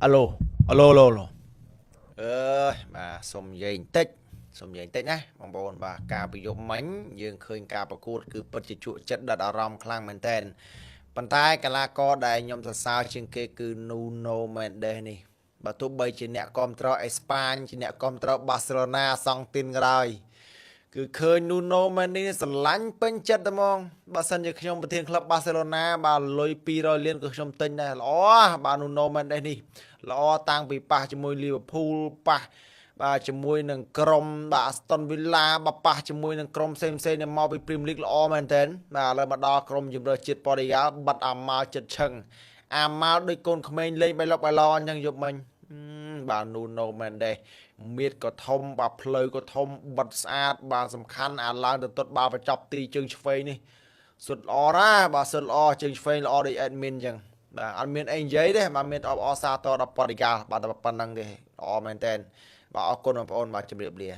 alo alo alo alo អើយបាទសុំនិយាយបន្តិចណាបងប្អូនបាទការប្រយុទ្ធមិញយើងឃើញការប្រកួតគឺពិតជាជក់ចិត្តដិតអារម្មណ៍ខ្លាំងមែនតើប៉ុន្តែកីឡាករដែលខ្ញុំសរសើរជាងគេគឺ Nuno Mendes នេះបើទោះបីជាអ្នកគាំទ្រអេស្ប៉ាញជាអ្នកគាំទ្រ Barcelona សង់ទីនក៏ដោយគឺឃើញ Nuno Mendes ស្រឡាញ់ពេញចិត្តតែហ្មងបើសិនជាខ្ញុំប្រធានក្លឹប Barcelona បាទលុយ200លានក៏ខ្ញុំទិញដែរល្អបាទ Nuno Mendes នេះល្អតាំងពីប៉ះជាមួយ Liverpool ប៉ះបាទជាមួយនឹងក្រុមបាទ Aston Villa បាទប៉ះជាមួយនឹងក្រុមផ្សេងៗមកពី Premier League ល្អមែនតើបាទឥឡូវមកដល់ក្រុមជម្រើសជាតិ Portugal បាត់អាម៉ាល់ចិត្តឈឹងអាម៉ាល់ដូចកូនក្មេងលេងបៃលុកបៃឡអញ្ចឹងយប់មិញបាទ Nuno Mendes មៀតក៏ធំបាទផ្លូវក៏ធំបិទស្អាតបាទសំខាន់អាឡើងទៅទាត់បាល់បញ្ចប់ទីជើងឆ្វេងនេះសុទ្ធល្អណាស់បាទសុទ្ធល្អជើងឆ្វេងល្អដូច admin អញ្ចឹងបាទអត់មានអីនិយាយទេបាទមានអបអរសាទរដល់ Portugal បាទតែប៉ុណ្្នឹងទេល្អមែនតើបាទអរគុណបងប្អូនបាទជម្រាបលា